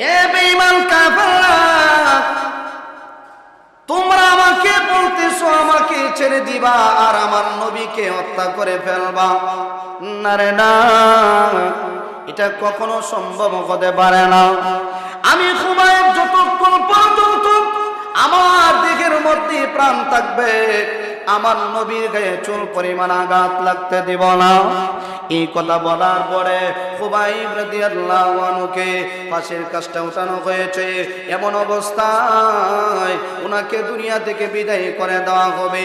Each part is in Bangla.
এ বেঈমান কাফেররা, তোমরা আমাকে বলতেছো আমাকে ছেড়ে দিবা আর আমার নবীকে হত্যা করে ফেলবা। না রে না, এটা কখনো সম্ভব হতে পারে না। আমি খুবাইব যতক্ষণ পর্যন্ত আমার দিকের মধ্যে প্রাণ থাকবে, আমার নবীর গায়ে চুল পরিমাণ আঘাত লাগতে দিব না। এই কথা বলার পরে খুবাইব রাদিয়াল্লাহু আনহুকে ফাঁসির কাস্টে উঠানো হয়েছে। এমন অবস্থায় ওনাকে দুনিয়া থেকে বিদায় করে দেওয়া হবে।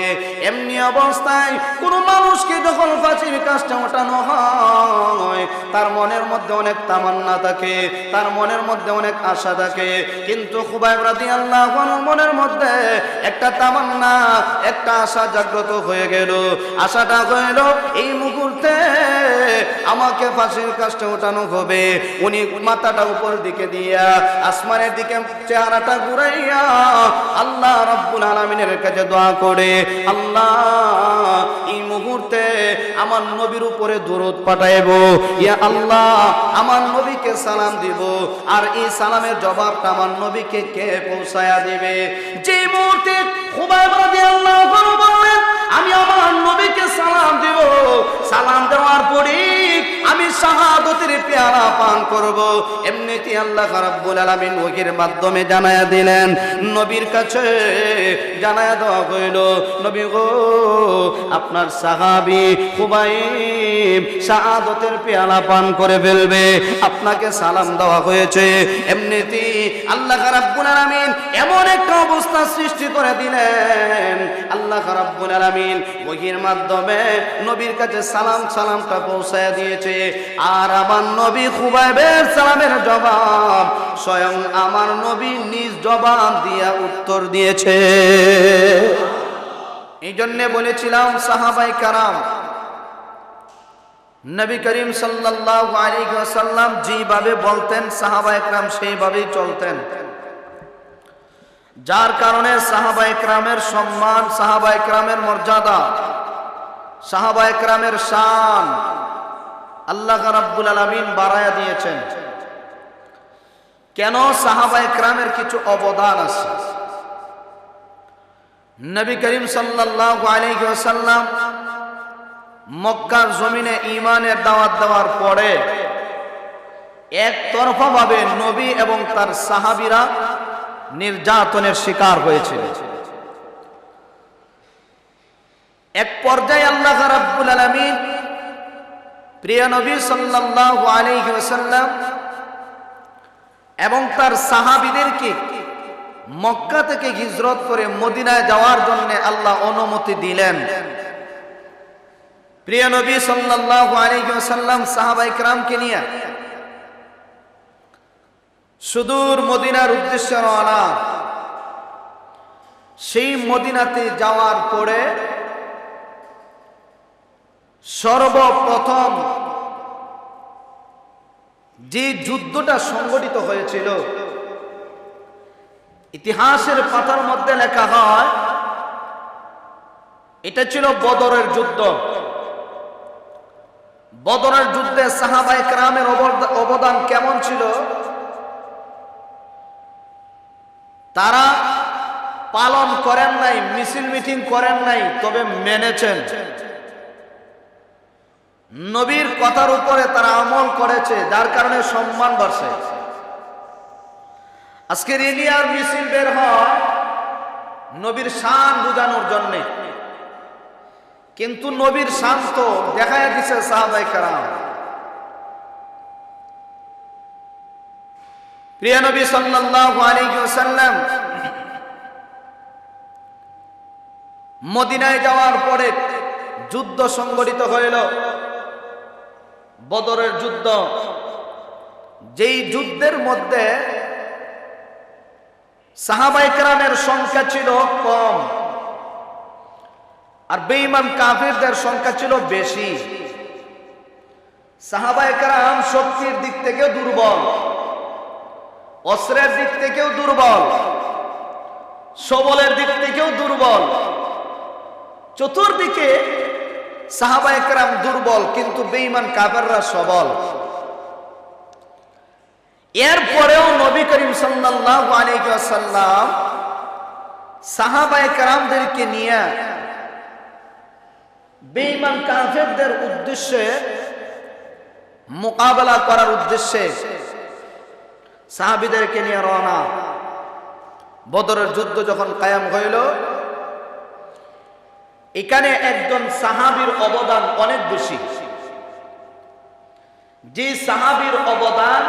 এমনি অবস্থায় কোনো মানুষকে যখন ফাঁসির কাস্টে উঠানো হয়, তার মনের মধ্যে অনেক তামান্না থাকে, তার মনের মধ্যে অনেক আশা থাকে। কিন্তু খুবাইব রাদিয়াল্লাহু আনহুর মনের মধ্যে একটা তামান্না, একটা আশা জাগ্রত হয়ে গেল। আশাটা হইল এই মুহূর্তে আমাকে ফাঁসির কাস্টে উঠানো হবে। উনি মাথাটা উপর দিকে দিয়া আসমানের দিকে চেহারাটা ঘুরাইয়া আল্লাহ রাব্বুল আলামিনের কাছে দোয়া করে, আল্লাহ এই মুহূর্তে আমার নবীর উপরে দরুদ পাঠাইব, ইয়া আল্লাহ আমার নবীকে সালাম দিব, আর এই সালামের জবাবটা আমার নবীকে কে পৌঁছায়া দিবে? যে মুহূর্তে খুবাইব রাদিয়াল্লাহু আনহু বললেন আমি আমার নবীকে সালাম দিব, সালাম দেওয়ার পরে আমি শাহাদাতের পেয়ালা পান করব, এমনিতে আল্লাহ রাব্বুল আলামিন ওহির মাধ্যমে জানায়া দিলেন, নবীর কাছে জানায়া দেওয়া হইল, নবী গো আপনার সাহাবী খুবাইব শাহাদাতের পেয়ালা পান করে ফেলবে, আপনাকে সালাম দেওয়া হয়েছে। এমনিতে আল্লাহ রাব্বুল আলামিন এমন একটা অবস্থা সৃষ্টি করে দিলেন, আল্লাহ রাব্বুল আলামিন ওহির মাধ্যমে নবীর কাছে সালামটা পৌঁছায় দিয়েছে। আর আমার নবী খুবাইবের সালামের জবাব স্বয়ং আমার নবী নিজ জবাব দিয়া উত্তর দিয়েছে। এই জন্য বলেছিলাম সাহাবায়ে কেরাম নবী করিম সাল্লাল্লাহু আলাইহি ওয়াসাল্লাম যেভাবে বলতেন সাহাবায়ে কেরাম সেইভাবেই চলতেন। যার কারণে সাহাবায়ে কেরামের সম্মান, সাহাবায়ে কেরামের মর্যাদা, সাহাবায়ে কেরামের শান আল্লাহ রাব্বুল আলামিন বাড়ায়া দিয়েছেন। কেন? সাহাবায়ে কেরামের কিছু অবদান আছে। নবী করিম সাল্লাল্লাহু আলাইহি ওয়াসাল্লাম মক্কার জমিনে ঈমানের দাওয়াত দেওয়ার পরে একতরফাভাবে নবী এবং তার সাহাবীরা নির্যাতনের শিকার হয়েছিল। এক পর্যায়ে আল্লাহ রাব্বুল আলামিন প্রিয় নবী সাল্লাল্লাহু আলাইহি ওয়াসাল্লাম এবং তার সাহাবীদেরকে মক্কা থেকে হিজরত করে মদিনায় যাওয়ার জন্য আল্লাহ অনুমতি দিলেন। প্রিয় নবী সাল্লাল্লাহু আলাইহি ওয়াসাল্লাম সাহাবায়ে কেরামকে নিয়ে সুদূর মদিনার উদ্দেশ্যে রওনা। সেই মদিনাতে যাওয়ার পরে সর্বপ্রথম যে যুদ্ধটা সংগঠিত হয়েছিল ইতিহাসের পাতার মধ্যে লেখা হয় এটা ছিল বদরের যুদ্ধ। বদরের যুদ্ধে সাহাবায়ে কেরামের অবদান কেমন ছিল? তারা পালন করেন নাই, মিছিল মিটিং করেন নাই, তবে মেনেছেন। নবীর কথার উপরে তারা আমল করেছে, যার কারণে সম্মান বাড়ছে। আজকের এলিয়ার মিছিল বের হয় নবীর শান বোঝানোর জন্য, কিন্তু নবীর শান তো দেখায় দিছে সাহাবায়ে কেরাম। প্রিয় নবী সাল্লাল্লাহু আলাইহি ওয়াসাল্লাম মদিনায় যাওয়ার পরে যুদ্ধ সংগঠিত হইল, বদরের যুদ্ধ। যেই যুদ্ধের মধ্যে সাহাবায়ে কেরামের সংখ্যা ছিল কম আর বেঈমান কাফিরদের সংখ্যা ছিল বেশি। সাহাবায়ে কেরাম শক্তির দিক থেকেও দুর্বল, অস্ত্রের দিক থেকেও দুর্বল, সবলের দিক থেকেও দুর্বল, চতুর্দিকে সাহাবায়ে কেরাম দুর্বল, কিন্তু বেঈমান কাফেররা সবল। এরপরেও নবী করিম সাল্লাল্লাহু আলাইহি ওয়াসাল্লাম সাহাবায়ে কেরামদেরকে নিয়ে বেঈমান কাফেরদের উদ্দেশ্যে মোকাবেলা করার উদ্দেশ্যে সাহাবীদেরকে নিয়ে রওনা। বদরের যুদ্ধ যখন কায়াম হইল, এখানে একজন সাহাবীর অবদান অনেক বেশি। যে সাহাবীর অবদান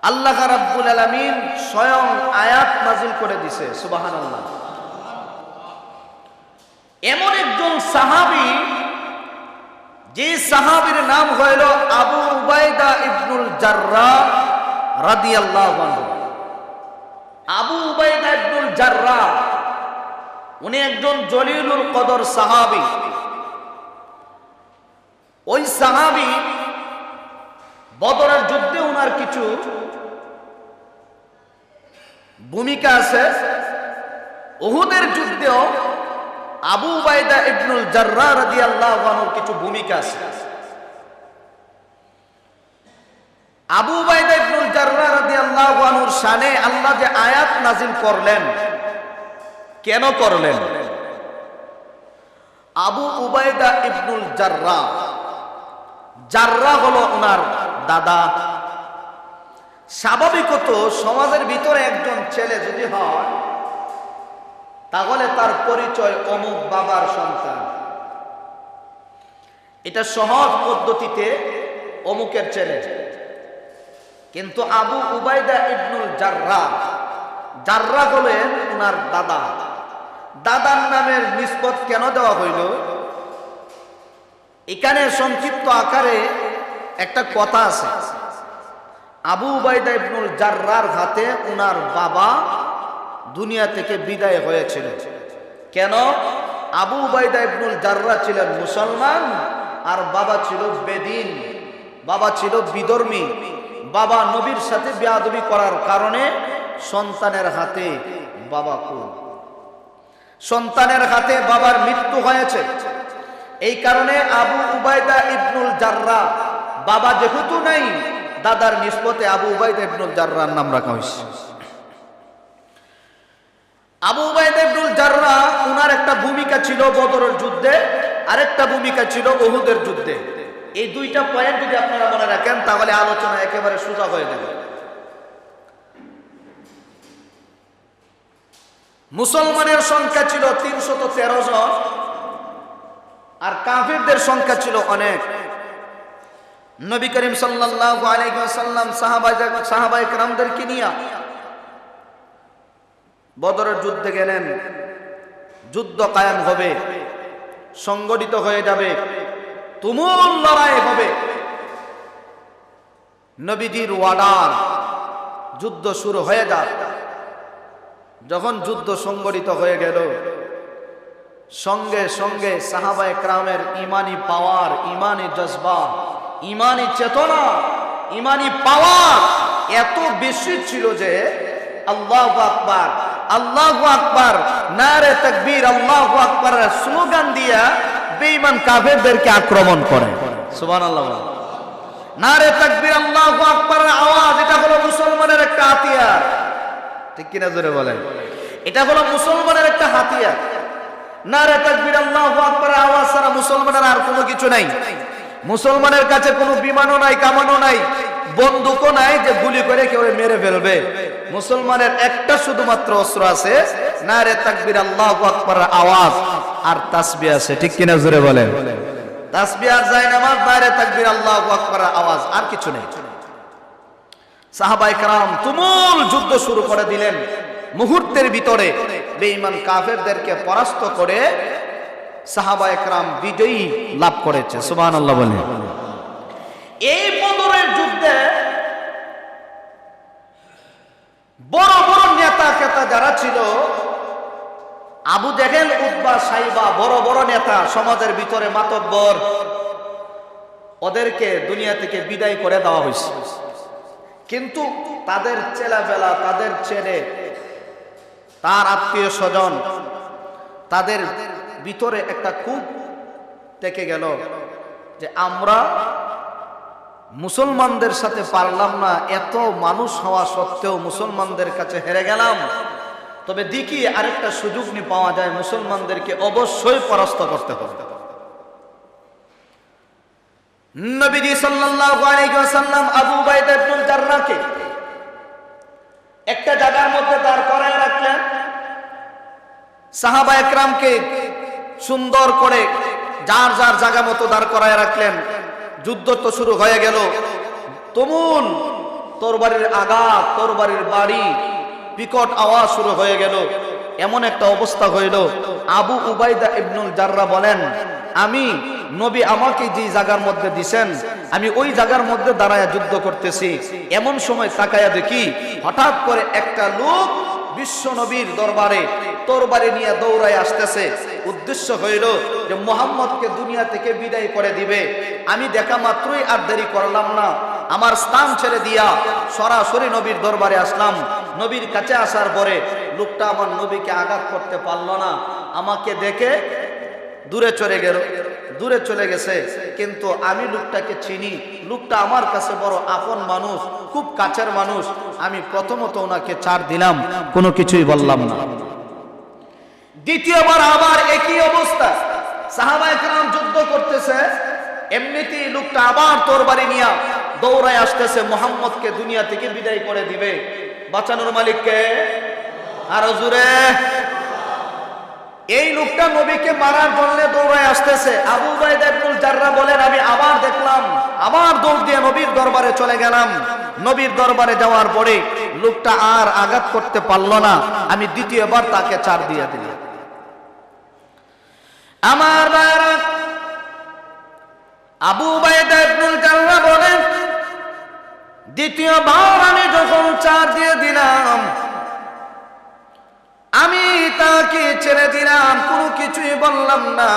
আল্লাহ রাব্বুল আলামিন স্বয়ং আয়াত নাজিল করে দিয়েছে, সুবহানাল্লাহ। এমন একজন সাহাবী, যে সাহাবীর নাম হইল আবু উবাইদা ইবনুল জাররাহ রাদিয়াল্লাহু আনহু। আবু উবাইদা ইবনুল জাররাহ উনি একজন জলিলুল কদর সাহাবী। ওই সাহাবী বদরের যুদ্ধে উনার কিছু ভূমিকা আছে, উহুদের যুদ্ধেও আবু উবাইদা ইবনুল জাররাহ রাদিয়াল্লাহু আনহুর কিছু ভূমিকা আছে। আবু উবাইদা ইবনুল জাররাহ রাদিয়াল্লাহু আনহুর শানে আল্লাহ যে আয়াত নাজিল করলেন, কেন করলেন? আবু উবাইদা ইবনুল জাররাহ, জাররাহ হলো ওনার দাদা। স্বাভাবিকত সমাজের ভিতরে একজন ছেলে যদি হয়, তাহলে তার পরিচয় অমুক বাবার সন্তান। এটা সহজ পদ্ধতিতে অমুকের ছেলে। কিন্তু আবু উবাইদা ইবনুল জাররাহ, জাররাহ হলেন ওনার দাদা। দাদার নামের নিসবত কেন দেওয়া হইল? এখানে সংক্ষিপ্ত আকারে একটা কথা আছে। আবু উবাইদা ইবনুল জাররাহর হাতে ওনার বাবা দুনিয়া থেকে বিদায় হয়েছিল। কেন? আবু উবাইদা ইবনুল জাররাহ ছিলেন মুসলমান, আর বাবা ছিল বেদিন, বাবা ছিল বিধর্মী। বাবা নবীর সাথে বেয়াদবি করার কারণে সন্তানের হাতে বাবা খুন, সন্তানের হাতে বাবার মৃত্যু হয়েছে। এই কারণে আবু উবাইদা ইবনুল জাররাহ, বাবা যেহেতু নাই, দাদার নিসবতে আবু উবাইদা ইবনুল জাররাহর নাম রাখা হয়েছে। আবু উবাইদা ইবনুল জাররাহ উনার একটা ভূমিকা ছিল বদরের যুদ্ধে, আরেকটা ভূমিকা ছিল উহুদের যুদ্ধে। এই দুইটা পয়েন্ট যদি আপনারা মনে রাখেন, তাহলে আলোচনা একেবারে সোজা হয়ে যাবে। মুসলমানের সংখ্যা ছিল 313 জন, আর কাফিরদের সংখ্যা ছিল অনেক। নবী করিম সাল্লাল্লাহু আলাইহি ওয়াসাল্লাম সাহাবায়ে কেরামদেরকে নিয়ে বদরের যুদ্ধে গেলেন। যুদ্ধ কায়েম হবে, সংগঠিত হয়ে যাবে, তুমুল লড়াই হবে। নবীজির ওয়ার্ডার, যুদ্ধ শুরু হয়ে যাক। যখন যুদ্ধ সংগঠিত হয়ে গেল, সঙ্গে সঙ্গে সাহাবায়ে কেরামের ইমানি পাওয়ার, ইমানি জজবা, ইমানি চেতনা, ইমানি পাওয়ার এত বেশি ছিল যে আল্লাহু আকবার, আল্লাহু আকবার, নারে তাকবীর, আল্লাহু আকবার স্লোগান দিয়া বেঈমান কাফেরদেরকে আক্রমণ করে। সুবহানাল্লাহ। নারে তাকবীর, আল্লাহু আকবার আওয়াজ, এটা হলো মুসলমানের একটা হাতিয়ার। ঠিক কিনা জোরে বলেন? এটা হলো মুসলমানের একটা হাতিয়ার। নারে তাকবীর, আল্লাহু আকবার আওয়াজ ছাড়া মুসলমানের আর কোনো কিছু নাই। মুসলমানের কাছে কোনো বিমানও নাই, কামানও নাই, বন্দুকও নাই যে গুলি করে কেউ মেরে ফেলবে। মুসলমানের একটা শুধুমাত্র অস্ত্র আছে, নারে তাকবীর, আল্লাহু আকবার আওয়াজ, আর তাসবিহ আছে। ঠিক কিনা জোরে বলেন? তাসবিহ আর জায়নামাজ, নারে তাকবীর, আল্লাহু আকবার আওয়াজ, আর কিছু নেই। সাহাবায়ে কেরাম তুমুল যুদ্ধ শুরু করে দিলেন। মুহূর্তের ভিতরে বেঈমান কাফেরদেরকে পরাস্ত করে সাহাবায়ে কেরাম বিজয়ী লাভ করেছে। সুবহানাল্লাহ বলেন। এই বদরের যুদ্ধে বড় বড় নেতা খেতা যারা ছিল, আবু জেহেল, উতবা, সাইবা, বড় বড় নেতা, সমাজের ভিতরে মাতব্বর, ওদেরকে দুনিয়া থেকে বিদায় করে দেওয়া হয়েছে। কিন্তু তাদের ছেলেবেলা, তাদের ছেলে, তার আত্মীয় স্বজন, তাদের ভিতরে একটা খুব থেকে গেল যে আমরা মুসলমানদের সাথে পারলাম না, এত মানুষ হওয়া সত্ত্বেও মুসলমানদের কাছে হেরে গেলাম। তবে দেখি আরেকটা সুযোগ নিয়ে পাওয়া যায়, মুসলমানদেরকে অবশ্যই পরাস্ত করতে হবে। নবীজি সাল্লাল্লাহু আলাইহি ওয়াসাল্লাম আবু উবাইদা ইবনুল জাররাহকে একটা জায়গার মধ্যে দাঁড় করায় রাখলেন। সাহাবা একরামকে সুন্দর করে যার যার জায়গা মতো দাঁড় করায় রাখলেন। যুদ্ধ তো শুরু হয়ে গেল। তুমুল তরবারির আঘাত, তরবারির বাড়ি, বিকট আওয়াজ শুরু হয়ে গেল। এমন একটা অবস্থা হইল, আবু উবাইদা ইবনুল জাররাহ বলেন, আমি নবী আমাকে যে জায়গার মধ্যে দিছেন, আমি ওই জায়গার মধ্যে দাঁড়ায় যুদ্ধ করতেছি। এমন সময় তাকায়া দেখি হঠাৎ করে একটা লোক বিশ্ব নবীর দরবারে তরবারি নিয়ে দৌড়ায় আসতেছে। উদ্দেশ্য হইল যে মুহাম্মদকে দুনিয়া থেকে বিদায় করে দিবে। আমি দেখা মাত্রই আর দেরি করলাম না, আমার স্থান ছেড়ে দিয়া সরাসরি নবীর দরবারে আসলাম। নবীর কাছে আসার পরে লোকটা আমার নবীকে আঘাত করতে পারলো না, আমাকে দেখে দূরে চলে গেছে। কিন্তু আমি লোকটাকে চিনি, লোকটা আমার কাছে বড় আপন মানুষ, খুব কাছের মানুষ। আমি প্রথমত ওনাকে ছাড় দিলাম, কোনো কিছুই বললাম না। দ্বিতীয়বার আবার একই অবস্থা, সাহাবায়ে কেরাম যুদ্ধ করতেছে, এমনিতেই লোকটা আবার তরবারি নিয়ে দৌড়ায় আসতেছে, মুহাম্মদকে দুনিয়া থেকে বিদায় করে দিবে। বাঁচানোর মালিককে আরো জোরে। এই লোকটা নবীকে মারার জন্য দৌড়ায় আসতেছে। আবু উবাইদা ইবনুল জাররাহ বলেন, আমি আবার দেখলাম, আবার দৌড় দিয়ে নবীর দরবারে চলে গেলাম। নবীর দরবারে যাওয়ার পরে লোকটা আর আঘাত করতে পারলো না, আমি দ্বিতীয়বার তাকে ছাড় দিয়ে দিলাম। আমার ভাইরা, আবু উবাইদা ইবনুল জাররাহ বলেন, দ্বিতীয়বার আমি যখন ছাড় দিয়ে দিলাম, আমি তাকে ছেড়ে দিলাম, কোনো কিছুই বললাম না।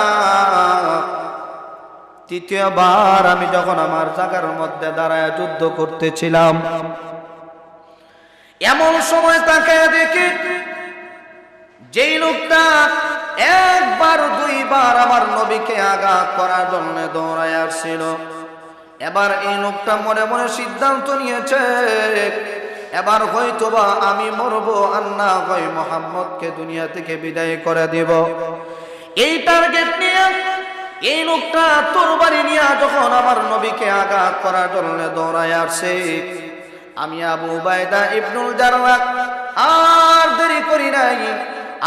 তৃতীয়বার আমি যখন আমার জায়গার মধ্যে দাঁড়ায় যুদ্ধ করতেছিলাম, এমন সময় তাকে দেখি যেই লোকটা একবার দুইবার আমার নবীকে আঘাত করার জন্য দৌড়ায় আসছিল, এবার এই লোকটা মনে মনে সিদ্ধান্ত নিয়েছে, এবার হয়তোবা আমি মরবো আর না হয় মুহাম্মদকে দুনিয়া থেকে বিদায় করে দেব। এই টার্গেট নিয়ে এই লোকটা তরবারি নিয়ে যখন আমার নবীকে আঘাত করার জন্য দৌড়ায় আসছে, আমি আবু উবাইদা ইবনুল জাররাহ আর দেরি করি নাই,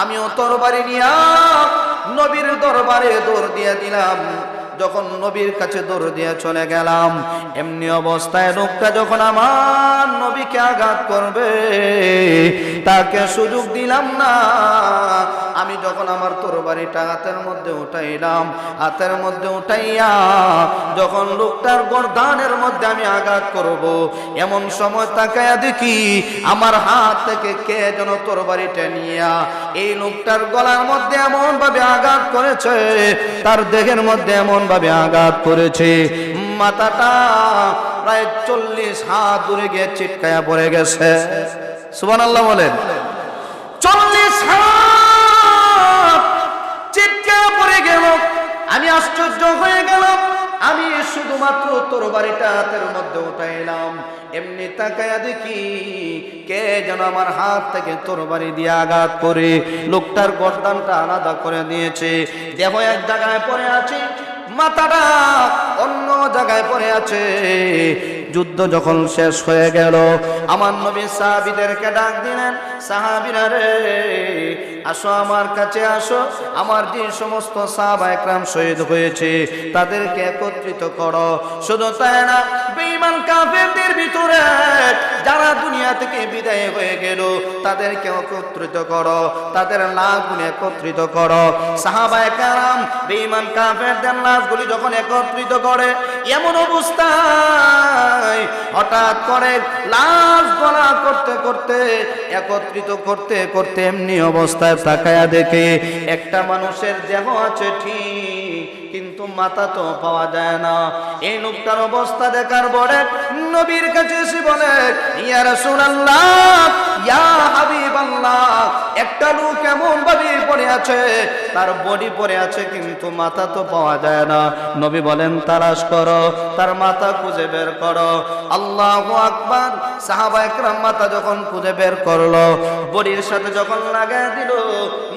আমিও তরবারি নিয়ে নবীর দরবারে দৌড় দিয়ে দিলাম। যখন নবীর কাছে দৌড় দিয়ে চলে গেলাম, এমনি অবস্থায় লোকটা যখন আমার নবীকে আঘাত করবে তাকে সুযোগ দিলাম না। আমি যখন আমার তরবারিটা হাতের মধ্যে উঠাইলাম, হাতের মধ্যে উঠাইয়া যখন লোকটার গর্দানের মধ্যে আমি আঘাত করব, এমন সময় তাকায়া দেখি আমার হাত থেকে কে যেন তরবারিটা নিয়া এই লোকটার গলার মধ্যে এমন ভাবে আঘাত করেছে, তার দেহের মধ্যে এমন ভাবে আঘাত করেছে, মাথাটা প্রায় 40 হাত দূরে গিয়ে চিটকায়া পড়ে গেছে। সুবহানাল্লাহ বলেন। 40 হাত চিটকায়া পড়ে গেল। আমি আশ্চর্য হয়ে গেলাম। আমি শুধুমাত্র তরবারিটা হাতের মধ্যে উঠাইলাম, এমনি তাকায়া দেখি কে যেন আমার হাত থেকে তরবারি দিয়ে আঘাত করে লোকটার গর্দানটা আলাদা করে দিয়েছে। দেহ এক জায়গায় পড়ে আছে, মাথাটা অন্য জায়গায় পড়ে আছে। যুদ্ধ যখন শেষ হয়ে গেল, আমার নবী সাহাবীদেরকে ডাক দিলেন, সাহাবীরা রে আসো আমার কাছে আসো, আমার যে সমস্ত সাহাবা একরাম শহীদ হয়েছে তাদেরকে একত্রিত করো। শুধু তাই না, বেঈমান কাফেরদের ভিতরে যারা দুনিয়া থেকে বিদায় হয়ে গেল তাদেরকে একত্রিত করো, তাদের লাশগুলো একত্রিত করো। সাহাবা একরাম বেঈমান কাফেরদের লাশগুলি যখন একত্রিত করে, এমন অবস্থায় হঠাৎ করে লাশ গলা করতে করতে একত্রিত করতে করতে এমনি অবস্থায় তাকায়া দেখে একটা মানুষের দেহ আছে ঠিক, কিন্তু মাথা তো পাওয়া যায় না। এই লোকটার অবস্থা দেখার পরে নবীর কাছে এসে বলে, ইয়া রাসূলুল্লাহ, ইয়া হাবিবাল্লাহ, একটা লোক এমন ভাবে পড়ে আছে, তার বডি পড়ে আছে কিন্তু মাথা তো পাওয়া যায় না। নবী বলেন, তালাশ করো, তার মাথা খুঁজে বের করো। আল্লাহু আকবার। সাহাবায়ে কেরাম মাথা যখন খুঁজে বের করলো, বডির সাথে যখন লাগায় দিল,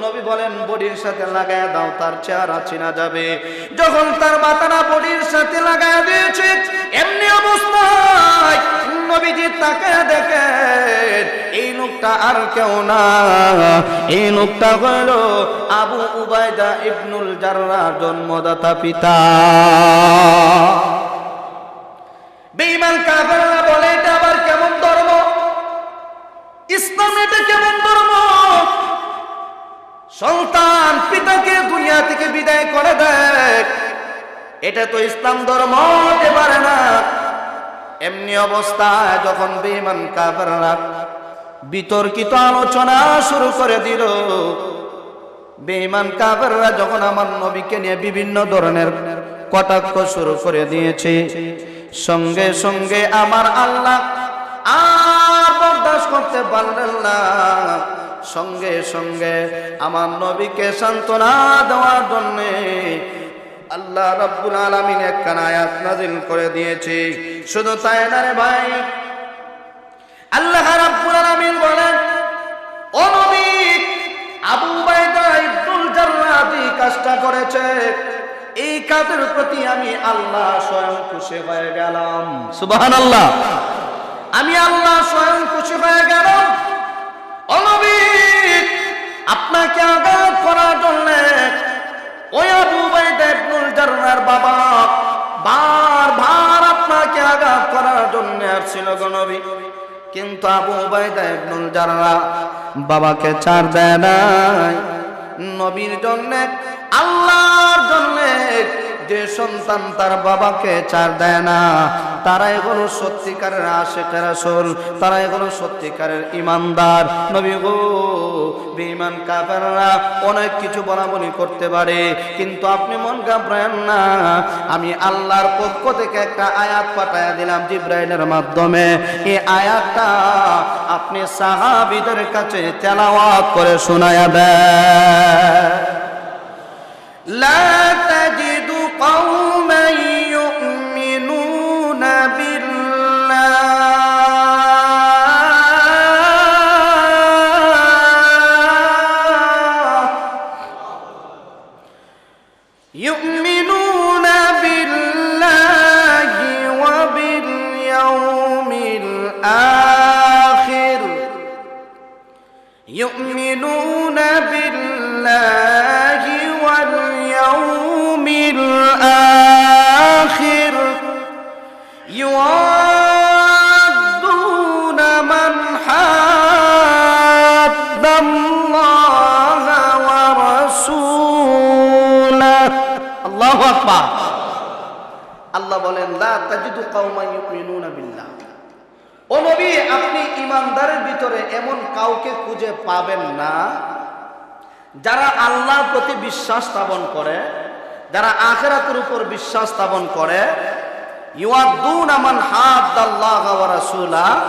নবী বলেন, বডির সাথে লাগায় দাও, তার চেহারা চেনা যাবে। যখন তার মাথাটা বডির সাথে লাগায় দিয়েছে, এমনি অবস্থায় নবীজি তাকায় দেখেন এই লোকটা আর কেউ না, এই লোকটা হল আবু উবাইদা ইবনুল জাররাহ, জন্মদাতা পিতা। বেঈমান কাফেররা বলে, এটা আবার কেমন ধর্ম? ইসলাম এটা কেমন ধর্ম? সন্তান পিতাকে দুনিয়া থেকে বিদায় করে দেয়, এটা তো ইসলাম ধর্ম হতে পারে না। এমনি অবস্থায় যখন বেঈমান কাফেররা বিতর্কিত আলোচনা শুরু করে দিল, বেঈমান কাফেররা যখন আমার নবীকে নিয়ে বিভিন্ন ধরনের কটাক্ষ শুরু করে দিয়েছে, সঙ্গে সঙ্গে আমার আল্লাহ আর বরদাস্ত করতে পারলেন না। সঙ্গে সঙ্গে আমার নবীকে সান্ত্বনা দেওয়ার জন্য আল্লাহ রাব্বুল আলামিন একখান আয়াত নাযিল করে দিয়েছে। শুধু তাই না রে ভাই, আল্লাহ রাব্বুল আলামিন বলেন, ও নবী, আবু উবাইদা ইবনুল জাররাহ এই কাজটা করেছে, এই কাজের প্রতি আমি আল্লাহ স্বয়ং খুশি হয়ে গেলাম। সুবহানাল্লাহ। আমি আল্লাহ স্বয়ং খুশি হয়ে গেলাম। ও নবী, আপনাকে আঘাত করার জন্য ওই আবু উবাইদা ইবনুল জাররাহর বাবা বারবার আপনাকে আঘাত করার জন্য আসছিল গো নবী, কিন্তু আবু উবাইদা ইবনুল জাররাহ বাবাকে ছাড় দেয় নাই। নবীর জন্য, আল্লাহর জন্য যে সন্তান তার বাবাকে ছাড় দেয় না, তারাই হলো সত্যিকারের আশিক রাসূল, তারাই হলো সত্যিকারের ঈমানদার। নবী গো, বেঈমান কাফেররা অনেক কিছু বলাবলি করতে পারে, কিন্তু আপনি মন ঘাবড়ায়েন না। আমি আল্লাহর পক্ষ থেকে একটা আয়াত পাঠায়া দিলাম জিবরাইলের মাধ্যমে। এই আয়াতটা আপনি সাহাবীদের কাছে তেলাওয়াত করে শোনায়া দেন। লা তাজিদু কওমান ইউমিনুনা বিল্লাহি ওয়া বিল ইয়াউমিল আখির, ইউমিনুনা বিল্লাহি ওয়াল ইয়াউমিল আখির, ইউআদ্দুনা মান হাদ্দাল্লাহা ওয়া রাসূলাহু। আল্লাহু আকবার। আল্লাহ বলেন, লা তাজিদু কওমান ইউমিনুনা বিল্লাহ। ও নবী, আপনি ঈমানদারের ভিতরে এমন কাউকে খুঁজে পাবেন না যারা আল্লাহর প্রতি বিশ্বাস স্থাপন করে, যারা আখিরাতের উপর বিশ্বাস স্থাপন করে, ইউআদ্দুনা মান হাদ্দাল্লাহা ওয়া রাসূলাহু,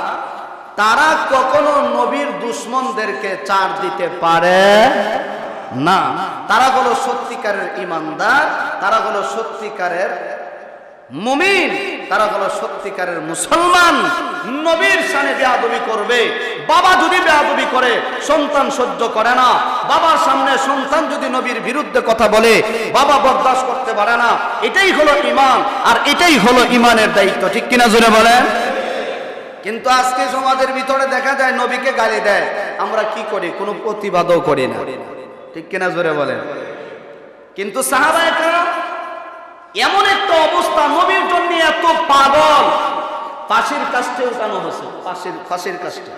তারা কখনো নবীর দুশমনদেরকে ছাড় দিতে পারে না। তারা হলো সত্যিকারের ঈমানদার, তারা হলো সত্যিকারের মুমিন, তারা হলো সত্যিকারের মুসলমান। নবীর শানে বেয়াদবি করবে। বাবা যদি বেয়াদবি করে, সন্তান সহ্য করে না। বাবার সামনে সন্তান যদি নবীর বিরুদ্ধে কথা বলে, বাবা বরদাস্ত করতে পারে না। এটাই হলো ঈমান, আর এটাই হলো ঈমানের দায়িত্ব। ঠিক কিনা জোরে বলেন? কিন্তু আজকে সমাজের ভিতরে দেখা যায় নবীকে গালি দেয়, আমরা কি করি? কোনো প্রতিবাদও করি না। ঠিক কিনা জোরে বলেন? কিন্তু সাহাবায়ে কেরাম এমন একটা অবস্থা, নবীর জন্য এত পাগল, ফাঁসির কাস্টে উঠানো হয়েছে। ফাঁসির কাস্টে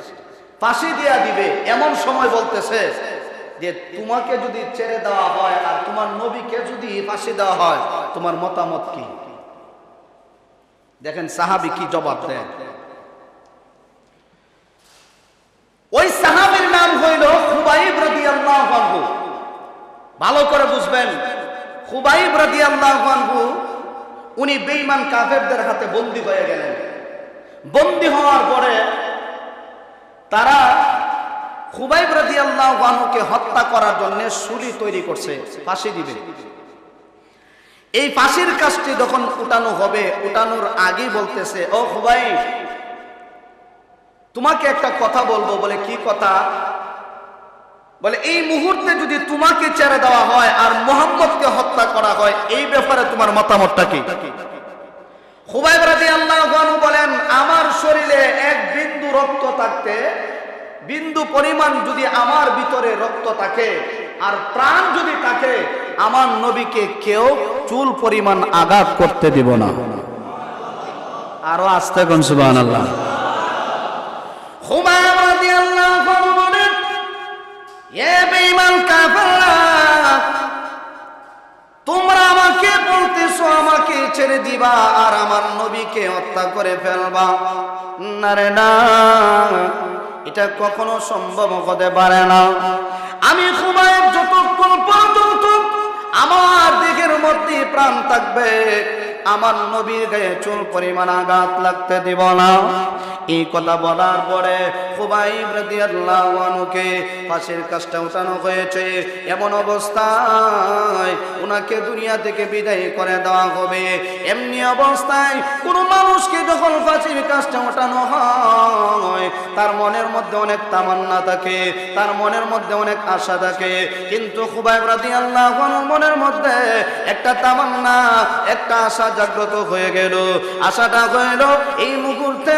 ফাঁসি দিয়া দিবে এমন সময় বলতেছে যে তোমাকে যদি ছেড়ে দেওয়া হয় আর তোমার নবীকে যদি ফাঁসি দেওয়া হয়, তোমার মতামত কি? দেখেন সাহাবী কি জবাব দেন। ওই সাহাবীর নাম হইল খুবাইব রাদিয়াল্লাহু আনহু। ভালো করে বুঝবেন, খুবাইব রাদিয়াল্লাহু আনহু উনি বেঈমান কাফেরদের হাতে বন্দী হয়ে গেলেন। বন্দী হওয়ার পরে তারা খুবাইব রাদিয়াল্লাহু আনহুকে হত্যা করার জন্য শুলি তৈরি করছে, ফাঁসি দিবে। এই ফাঁসির কাজটি যখন উঠানো হবে, উঠানোর আগেই বলতেছে, ও খুবাইব, তোমাকে একটা কথা বলবো। বলে কি কথা? বলে এই মুহূর্তে যদি তোমাকে ছেড়ে দেওয়া হয় আর মুহাম্মদকে হত্যা করা হয়, এই ব্যাপারে তোমার মতামতটা কি? খুবাইব রাদিয়াল্লাহু আনহু বলেন, আমার শরীরে এক বিন্দু রক্ত থাকতে, বিন্দু পরিমাণ যদি আমার ভিতরে রক্ত থাকে আর প্রাণ যদি থাকে, আমার নবীকে কেউ চুল পরিমাণ আঘাত করতে দিব না। আরো আস্তে কোন সুবহানাল্লাহ। খুবাইব রাদিয়াল্লাহু আনহু বলেন, এ বেঈমান কাফেররা, তোমরা আমাকে বলতেছো আমাকে ছেড়ে দিবা আর আমার নবীকে হত্যা করে ফেলবা। না রে না, এটা কখনো সম্ভব হতে পারে না। আমি খুবাইব যতক্ষণ পর্যন্ত আমার দিকের মধ্যে প্রাণ থাকবে, আমার নবীর গায়ে চুল পরিমাণ আঘাত লাগতে দিব না। এই কথা বলার পরে খুবাইব রাদিয়াল্লাহু আনহুকে ফাঁসির কাজটা উঠানো হয়েছে। এমন অবস্থায় উনাকে দুনিয়া থেকে বিদায় করে দেওয়া হবে। এমনি অবস্থায় কোনো মানুষকে যখন ফাঁসির কাজটা উঠানো হয়, তার মনের মধ্যে অনেক তামান্না থাকে, তার মনের মধ্যে অনেক আশা থাকে। কিন্তু খুবাইব রাদিয়াল্লাহু আনহুর মনের মধ্যে একটা তামান্না, একটা আশা জাগ্রত হয়ে গেল। আশাটা হইল এই মুহূর্তে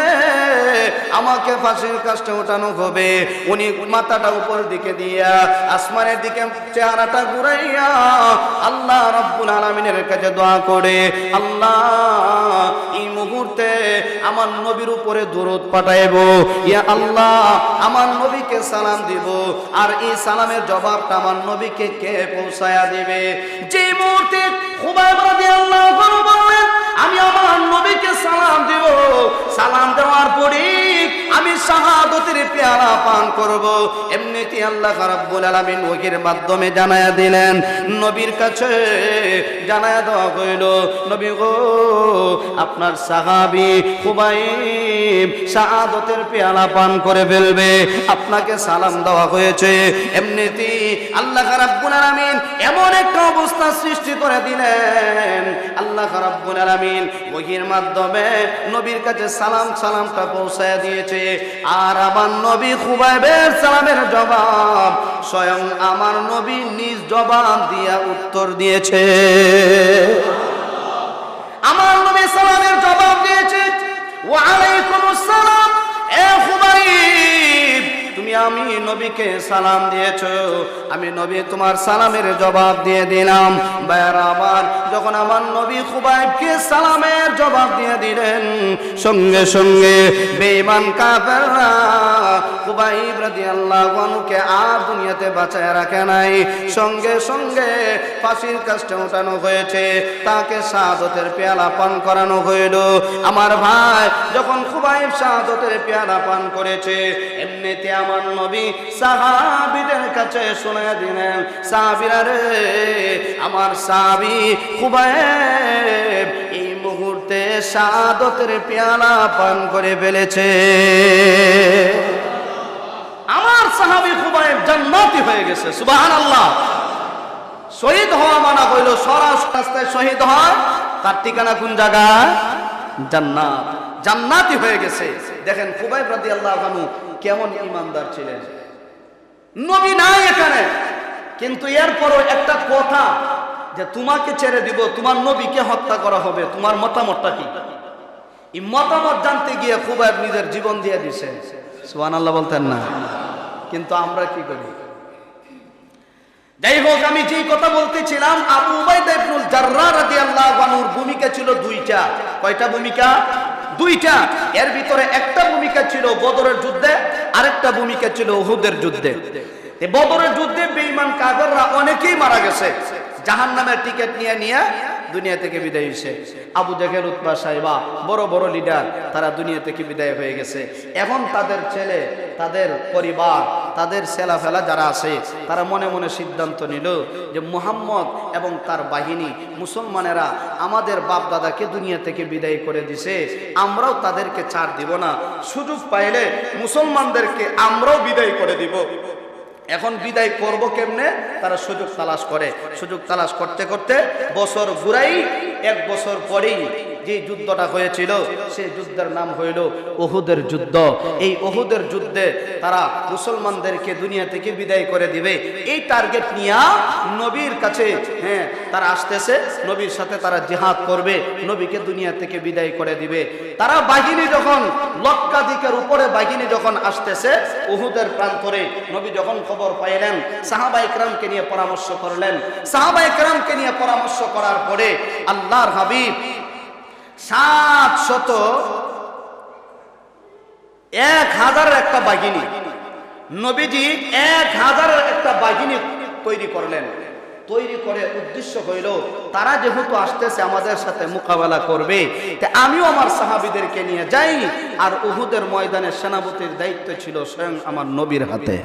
আমাকে ফাঁসির কাজটা উঠানো হবে। উনি মাথাটা উপর দিকে দিয়া আসমানের দিকে চেহারাটা ঘুরাইয়া আল্লাহ রাব্বুল আলামিনের কাছে দোয়া করে, আল্লাহ এই মুহূর্তে আমার নবীর উপরে দরুদ পাঠাইব, ইয়া আল্লাহ আমার নবীকে সালাম দিব, আর এই সালামের জবাবটা আমার নবীকে কে পৌঁছায়া দিবে? যে মুহূর্তে খুবাইব রাদিয়াল্লাহু আনহু বললেন, আমি আমার নবীকে সালাম দিব, সালাম দেওয়ার পরে আমি শাহাদাতের পেয়ালা পান করব, এমনিতেই আল্লাহ রাব্বুল আলামিন ওহীর মাধ্যমে জানায়া দিলেন, নবীর কাছে জানায়া দেওয়া হইল, নবী গো, আপনার সাহাবী খুবাইব শাহাদাতের পেয়ালা পান করে ফেলবে, আপনাকে সালাম দেওয়া হয়েছে। এমনিতেই আল্লাহ রাব্বুল আলামিন এমন একটা অবস্থা সৃষ্টি করে দিলেন, আল্লাহ রাব্বুল আলামিন ওহীর মাধ্যমে নবীর কাছে সালামটা পৌঁছায় দিয়েছে। আর আমার নবী খুবাইবের সালামের জবাব স্বয়ং আমার নবী নিজ জবাব দিয়া উত্তর দিয়েছে। আমার নবী সালামের জবাব দিয়েছে, ওয়া আলাইকুমুস সালাম, এ খুবাইব, তুমি আমি নবীকে সালাম দিয়েছো, আমি নবী তোমার সালামের জবাব দিয়ে দিলাম। ভাইরা আমার, যখন আমার নবী খুবাইবকে সালামের জবাব দিয়ে দিলেন, সঙ্গে সঙ্গে বেঈমান কাফেররা খুবাইব রাদিয়াল্লাহু আনহুকে আর দুনিয়াতে বাঁচায় রাখে নাই। সঙ্গে সঙ্গে ফাঁসির কাজটা উঠানো হয়েছে, তাকে শাহাদাতের পেয়ালা পান করানো হইল। আমার ভাই, যখন খুবাইব শাহাদাতের পেয়ালা পান করেছে, এমনিতে আমার নবী সাহাবীদের কাছে শোনায়া দিলেন, সাহাবীরা রে, আমার সাহাবী খুবাইব এই মুহূর্তে শাহাদাতের পেয়ালা পান করে ফেলেছে। আমার সাহাবী খুবাইব জান্নাতি হয়ে গেছে। সুবহানাল্লাহ। শহীদ হওয়া মানা হইল সরাসরি শহীদ হয়, তার ঠিকানা কোন জায়গা? জান্নাত। জান্নাতি হয়ে গেছে। দেখেন খুবাইব রাদিয়াল্লাহু আনহু কেমন ইমানদার ছিলেন। নবী নাই এখানে, কিন্তু এরপরও একটা কথা, যে তোমাকে ছেড়ে দিব, তোমার নবীকে হত্যা করা হবে, তোমার মতামতটা কি? এই মতামত জানতে গিয়ে খুবাইব নিজের জীবন দিয়ে দিছে। সুবহানাল্লাহ বলতেন না? কিন্তু আমরা কি করি? যাই হোক, আমি যেই কথা বলতেছিলাম, আবু উবাইদা ইবনুল জাররাহ রাদিয়াল্লাহু আনহুর ভূমিকা ছিল দুইটা। কয়টা ভূমিকা? দুইটা। এর ভিতরে একটা ভূমিকা ছিল বদরের যুদ্ধে, আরেকটা ভূমিকা ছিল উহুদের যুদ্ধে। বদরের যুদ্ধে বেঈমান কাফেররা অনেকেই মারা গেছে, জাহান্নামের টিকিট নিয়ে নিয়ে দুনিয়া থেকে বিদায় হয়েছে। আবু জাহেল, উতবা, সাইবা, বড় বড় লিডার, তারা দুনিয়া থেকে বিদায় হয়ে গেছে। এখন তাদের ছেলে, তাদের পরিবার, তাদের ছেলাফেলা যারা আছে তারা মনে মনে সিদ্ধান্ত নিল যে মুহাম্মদ এবং তার বাহিনী মুসলমানেরা আমাদের বাপ দাদাকে দুনিয়া থেকে বিদায় করে দিছে, আমরাও তাদেরকে ছাড় দিব না, সুযোগ পাইলে মুসলমানদেরকে আমরাও বিদায় করে দিব। এখন বিদায় করব কেমনে? তারা সুযোগ তালাশ করে। সুযোগ তালাশ করতে করতে বছর ঘুরাই 1 বছর পরেই যে যুদ্ধটা হয়েছিল সেই যুদ্ধের নাম হইল উহুদের যুদ্ধ। এই উহুদের যুদ্ধে তারা মুসলমানদেরকে দুনিয়া থেকে বিদায় করে দিবে, এই টার্গেট নিয়ে নবীর কাছে তারা আসতেছে, নবীর সাথে তারা জিহাদ করবে, নবীকে দুনিয়া থেকে বিদায় করে দিবে। তারা বাহিনী যখন লক্ষাধিকের উপরে বাহিনী যখন আসতেছে উহুদের প্রান্তরে, নবী যখন খবর পাইলেন সাহাবায়ে কেরামকে নিয়ে পরামর্শ করলেন। সাহাবায়ে কেরামকে নিয়ে পরামর্শ করার পরে আল্লাহর হাবিব 700 একটা বাহিনী, নবীজি 1000 একটা বাহিনী তৈরি করলেন। তৈরি করে উদ্দেশ্য হইল তারা যেহেতু আসতেছে আমাদের সাথে মোকাবেলা করবে, আমিও আমার সাহাবীদেরকে নিয়ে যাই। আর উহুদের ময়দানে সেনাপতির দায়িত্ব ছিল স্বয়ং আমার নবীর হাতে।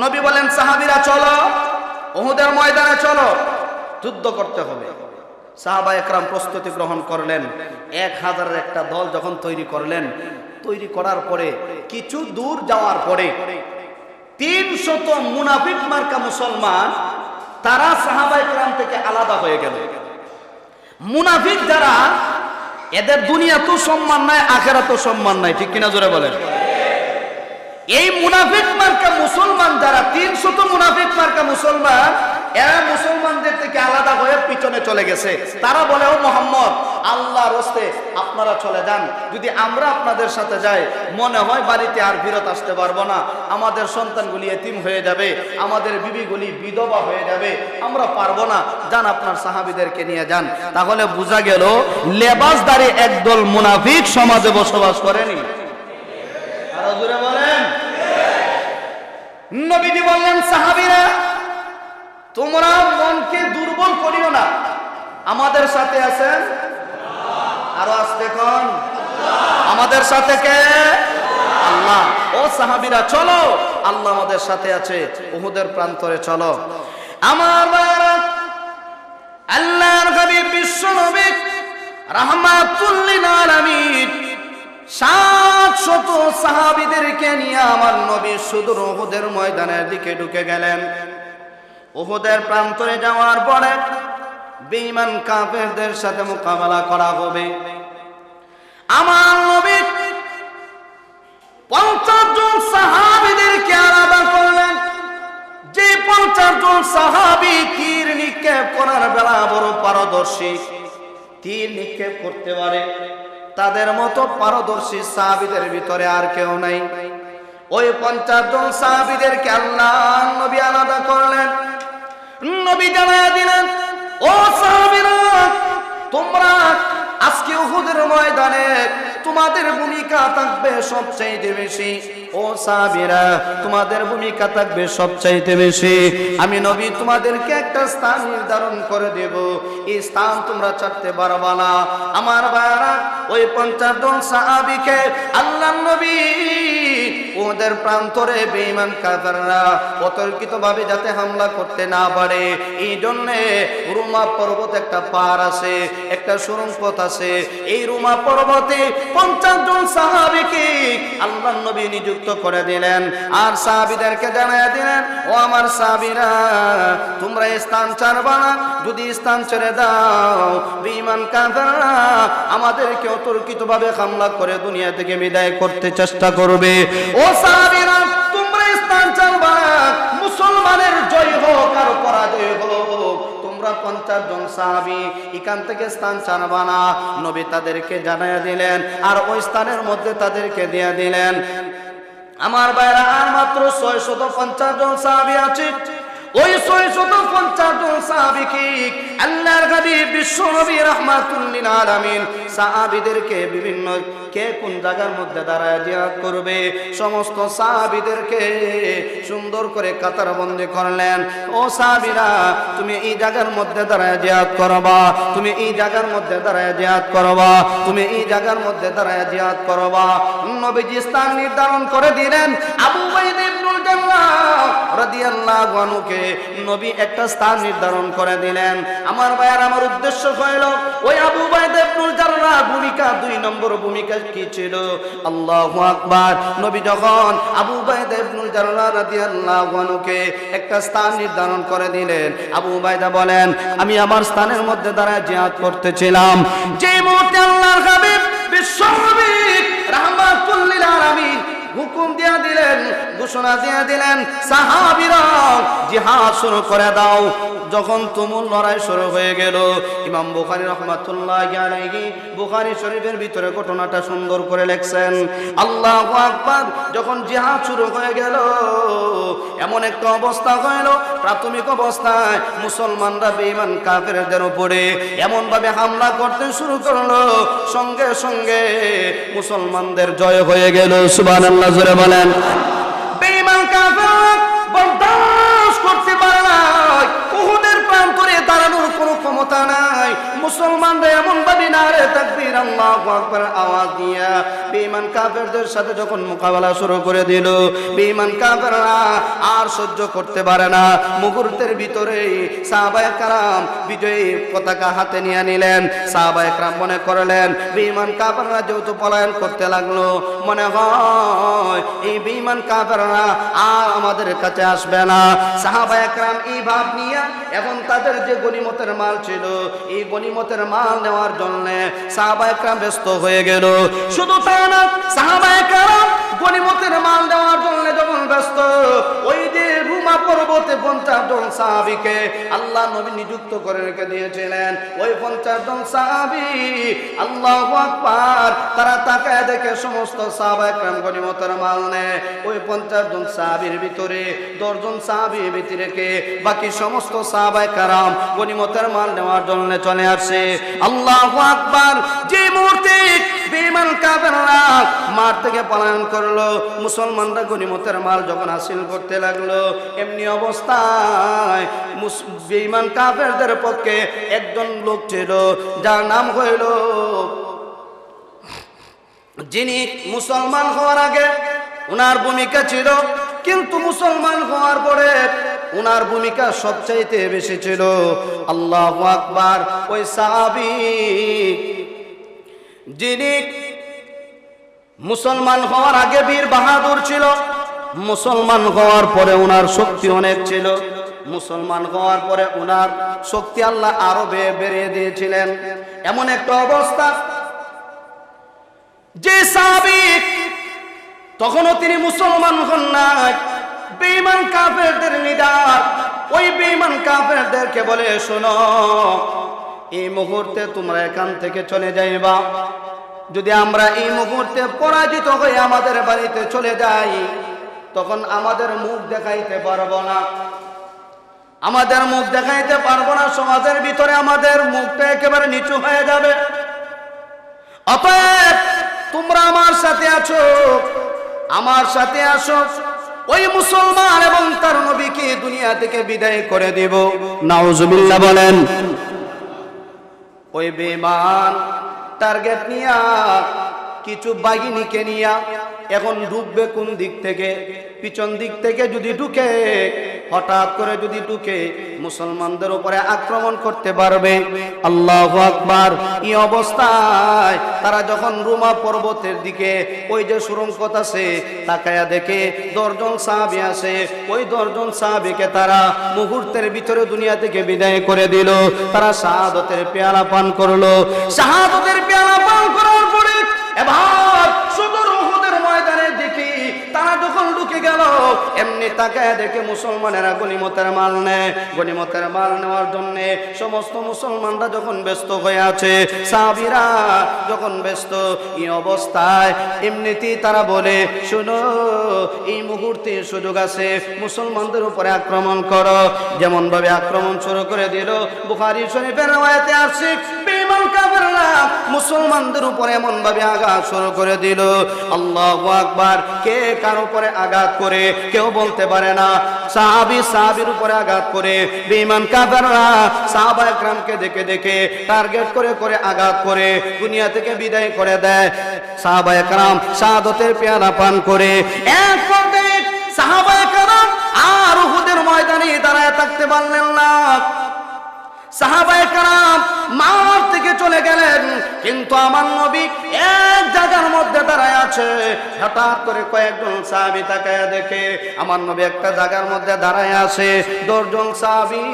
নবী বলেন সাহাবীরা চলো, উহুদের ময়দানে চলো, যুদ্ধ করতে হবে। সাহাবায়ে কেরাম প্রস্তুতি গ্রহণ করলেন। 1000 একটা দল যখন তৈরি করলেন, তৈরি করার পরে কিছু দূর যাওয়ার পরে 300 মুনাফিক মার্কা মুসলমান তারা সাহাবায়ে কেরাম থেকে আলাদা হয়ে গেল। মুনাফিক যারা, এদের দুনিয়াতেও সম্মান নাই, আখিরাতেও সম্মান নাই, ঠিক কিনা জোরে বলেন? এই মুনাফিক মার্কা মুসলমান যারা, 300 মুনাফিক মার্কা মুসলমান, এরা মুসলমানদের থেকে আলাদা হয়ে পিছনে চলে গেছে। তারা বলে, ও মুহাম্মদ, আল্লাহর রাস্তে আপনারা চলে যান, যদি আমরা আপনাদের সাথে যাই মনে হয় বাড়িতে আর ফিরত আসতে পারবো না, আমাদের সন্তানগুলি এতিম হয়ে যাবে, আমাদের বিবিগুলি বিধবা হয়ে যাবে, আমরা পারবো না, যান আপনার সাহাবীদেরকে নিয়ে যান। তাহলে বোঝা গেল লেবাসদারি একদল মুনাফিক সমাজে বসবাস করেনি। আরো জোরে বলেন। নবীজি বললেন সাহাবীরা তোমরা মনকে দুর্বল করিও না, আমাদের সাথে আছেন আরো আসতে কোন আমাদের সাথে কে? আল্লাহ। ও সাহাবীরা চলো, আল্লাহ আমাদের সাথে আছে, উহুদের প্রান্তরে চলো। আমার ভাইরা, আল্লাহর হাবিব বিশ্ব নবী রাহমাতুল লিল আলামিন 700 সাহাবীদেরকে নিয়ে আমার নবী সুদূর উহুদের ময়দানের দিকে ঢুকে গেলেন। উহুদের প্রান্তরে যাওয়ার পরে বেঈমান কাফেরদের সাথে মোকাবেলা করা হবে। আমার নবী 50 জন সাহাবীদেরকে আলাদা করলেন। যে 50 জন সাহাবী তীর নিক্ষেপ করার বেলা বড় পারদর্শী, তীর নিক্ষেপ করতে পারে, তাদের মতো পারদর্শী সাহাবীদের ভিতরে আর কেউ নাই। ওই 50 জন সাহাবীদেরকে আল্লাহ নবী আলাদা করলেন। নবী জানায়া দিলেন, ও সাহাবীরা, তোমরা আজকে উহুদের ময়দানে তোমাদের ভূমিকা থাকবে সবচাইতে বেশি। ও সাহাবীরা, তোমাদের ভূমিকা থাকবে সবচাইতে বেশি। আমি নবী তোমাদেরকে একটা স্থান নির্ধারণ করে দেব, এই স্থান তোমরা ছাড়তে পারবা না। আমার ভাইরা, ওই 50 জন সাহাবীকে আল্লাহ নবী ওদের প্রান্তরে বেঈমান কাফেররা অতর্কিতভাবে যাতে হামলা করতে না পারে, এই জন্যে রুমা পর্বত একটা পাহাড় আছে, একটা সুড়ঙ্গ পথ আছে। এই রুমা পর্বতে 50 জন সাহাবীকে আল্লাহ নবী নিযুক্ত করে দিলেন। আর সাহাবীদেরকে জানায়া দিলেন, ও আমার সাহাবীরা, তোমরা স্থান ছাড়বা না, যদি স্থান ছেড়ে দাও বেঈমান কাফেররা আমাদেরকে অতর্কিতভাবে হামলা করে দুনিয়া থেকে বিদায় করতে চেষ্টা করবে। ও সাহাবীরা, তোমরা স্থান ছাড়বা না, মুসলমানের জয় হোক আর পরাজয় হোক, তোমরা 50 জন সাহাবী এখান থেকে স্থান ছাড়বা না। নবী তাদেরকে জানায়া দিলেন, আর ওই স্থানের মধ্যে তাদেরকে দিয়ে দিলেন। আমার ভাইরা, আর মাত্র 650 জন সাহাবী আছে। ওই 650 জন সাহাবীকে আল্লাহর হাবিব বিশ্ব নবী রাহমাতুল লিল আলামিন সাহাবীদেরকে বিভিন্ন কে কোন জায়গার মধ্যে দাঁড়ায় জিহাদ করবে সমস্ত সাহাবীদেরকে সুন্দর করে কাতারবন্দি করলেন। ও সাহাবীরা, তুমি এই জায়গার মধ্যে দাঁড়ায় জিহাদ করবা, তুমি এই জায়গার মধ্যে দাঁড়ায় জিহাদ করবা, তুমি এই জায়গার মধ্যে দাঁড়ায় জিহাদ করবা। নবীজি স্থান নির্ধারণ করে দিলেন। আবু রাদিয়াল্লাহু আনহুকে নবী একটা স্থান নির্ধারণ করে দিলেন। আমার ভাইয়ার, আমার উদ্দেশ্য হইল ওই আবু উবাইদা ইবনুল জাররাহ ভূমিকা 2 নম্বর ভূমিকা কি ছিল? আল্লাহু আকবার। নবী যখন আবু উবাইদা ইবনুল জাররাহ রাদিয়াল্লাহু আনহুকে একটা স্থান নির্ধারণ করে দিলেন, আবু উবাইদা বলেন, আমি আমার স্থানের মধ্যে দাঁড়ায় জিহাদ করতেছিলাম। যে মুহূর্তে আল্লাহর হাবিব বিশ্বনবী রাহমাতুল লিল আলামিন হুকুম দিয়া দিলেন, ঘোষণা দিয়া দিলেন, সাহাবীরা জিহাদ শুরু করে দাও। যখন তুমুল লড়াই শুরু হয়ে গেল, ইমাম বুখারী রাহমাতুল্লাহি আলাইহি বুখারী শরীফের ভিতরে ঘটনাটা সুন্দর করে লেখছেন। আল্লাহু আকবার। যখন জিহাদ শুরু হয়ে গেল, এমন একটা অবস্থা হইল, প্রাথমিক অবস্থায় মুসলমানরা বেঈমান কাফেরদের উপরে এমন ভাবে হামলা করতে শুরু করলো, সঙ্গে সঙ্গে মুসলমানদের জয় হয়ে গেল। সুবহানাল্লাহ, জোরে বলেন। বেঈমান কাফেররা বরদাশত করতে পারে না, উহুদের প্রান্তরে দাঁড়ানোর কোনো ক্ষমতা নাই। মুসলমানরা এমন ভাবে নারে তাকবীর আল্লাহু আকবার আওয়াজ দিয়া বেঈমান কাফেরদের সাথে যখন মোকাবেলা শুরু করে দিল, বেঈমান কাফেররা আর সহ্য করতে পারে না। মুহূর্তের ভিতরে সাহাবায়ে কেরাম বিজয়ী পতাকা হাতে নিয়ে নিলেন। সাহাবায়ে কেরাম মনে করলেন বেঈমান কাফেররা যেহেতু পলায়ন করতে লাগলো, মনে হয় এই বেঈমান কাফেররা আর আমাদের কাছে আসবে না। সাহাবায়ে কেরাম এই ভাব নিয়ে এখন তাদের যে গনিমতের মাল ছিল, এই গনিমতের মাল নেওয়ার জন্য সাহাবায়ে কেরাম ব্যস্ত হয়ে গেল। শুধু তা না, সাহাবায়ে কেরাম গনিমতের মাল দেওয়ার জন্য যখন ব্যস্ত, ওই যে রুমা পর্বতে 50 জন সাহাবীকে আল্লাহ নবী নিযুক্ত করে রেখে দিয়েছিলেন, ওই 50 জন সাহাবী আল্লাহু আকবার, তারা তাকায় দেখে সমস্ত সাহাবায়ে কেরাম গনিমতের মাল নেয়। ওই 50 জন সাহাবীর ভিতরে 10 জন সাহাবী ব্যতী রেখে বাকি সমস্ত সাহাবায়ে কেরাম গনিমতের মাল নেওয়ার জন্য চলে আসে। আল্লাহু আকবার। যে মুহূর্তে বেঈমান কাফেররা মাঠ থেকে পলায়ন করলো, মুসলমানরা গনিমতের মাল যখন হাসিল করতে লাগলো, এমনি অবস্থায় বেঈমান কাফেরদের পক্ষে একজন লোক ছিল, যার নাম হইল, যিনি মুসলমান হওয়ার আগে উনার ভূমিকা ছিল, কিন্তু মুসলমান হওয়ার পরে উনার ভূমিকা সবচাইতে বেশি ছিল। আল্লাহু আকবার। ওই সাহাবী যিনি মুসলমান হওয়ার আগে বীর বাহাদুর ছিল, মুসলমান হওয়ার পরে উনার শক্তি অনেক ছিল, মুসলমান হওয়ার পরে উনার শক্তি আল্লাহ আরো বেড়িয়ে দিয়েছিলেন। এমন একটা অবস্থা, যে সাহাবী তখনও তিনি মুসলমান হন নাই, বেঈমান কাফেরদের লিডার, ওই বেঈমান কাফেরদেরকে বলে, শোনো, এই মুহূর্তে তোমরা এখান থেকে চলে যাইবা। যদি আমরা এই মুহূর্তে পরাজিত হয়ে আমাদের বাড়িতে চলে যাই, তখন আমাদের মুখ দেখাইতে পারবো না, আমাদের মুখ দেখাইতে পারবো না, সমাজের ভিতরে আমাদের মুখটা একেবারে নিচু হয়ে যাবে। অতএব তোমরা আমার সাথে আছো, আমার সাথে আসো, ওই মুসলমান এবং তার নবীকে দুনিয়া থেকে বিদায় করে দেব। নাউজুবিল্লাহ বলেন। ওই বেঈমান টার্গেট নিয়া, কিছু বাহিনীকে নিয়া এখন ঢুকবে কোন দিক থেকে? পিছন দিক থেকে যদি ঢুকে, হঠাৎ করে যদি ঢুকে, মুসলমানদের উপরে আক্রমণ করতে পারবে। আল্লাহু আকবার। এই অবস্থায় তারা যখন রুমা পর্বতের দিকে ওই যে সুরঙ্গত আছে, তাকায়া দেখে 10 জন সাহাবী আছে, ওই 10 জন সাহাবীকে তারা মুহূর্তের ভিতরে দুনিয়া থেকে বিদায় করে দিল। তারা শাহাদাতের পেয়ালা পান করলো। শাহাদাতের পেয়ালা পান করার পরে এবার সুদূর উহুদের ময়দানে দেখি তারা যখন ঢুকে গেল, এমনি তাকায় দেখে মুসলমানেরা গনিমতের মাল নেয়। গনিমতের মাল নেওয়ার জন্য সমস্ত মুসলমানরা যখন ব্যস্ত হয়ে আছে, সাহাবীরা যখন ব্যস্ত, এই অবস্থায় এমনিতেই তারা বলে, শোনো, এই মুহূর্তে সুযোগ আছে, মুসলমানদের উপরে আক্রমণ করো। যেমন ভাবে আক্রমণ শুরু করে দিল, বুখারী শরীফের রওয়ায়াতে আসছে, বেঈমান কাফেররা মুসলমানদের উপরে এমন ভাবে আঘাত শুরু করে দিল। আল্লাহু আকবার। কে কার উপরে আঘাত করে কেউ বলতে পারে না। সাহাবীর উপরে আঘাত করে বেঈমান কাফেররা সাহাবায়ে কেরামকে দেখে দেখে টার্গেট করে করে আঘাত করে দুনিয়া থেকে বিদায় করে দেয়। সাহাবায়ে কেরাম শাহাদাতের পেয়ালা পান করে এক পর্যায়ে সাহাবায়ে কেরাম আর রাখতে পারলেন না। সাহাবায়ে কেরাম মাঠ থেকে চলে গেলেন, কিন্তু আমার নবী এক জায়গার মধ্যে দাঁড়ায় আছে। হঠাৎ করে কয়েকজন সাহাবী তাকায়া দেখে আমার নবী একটা জায়গার মধ্যে দাঁড়ায় আছে। 10 জন সাহাবী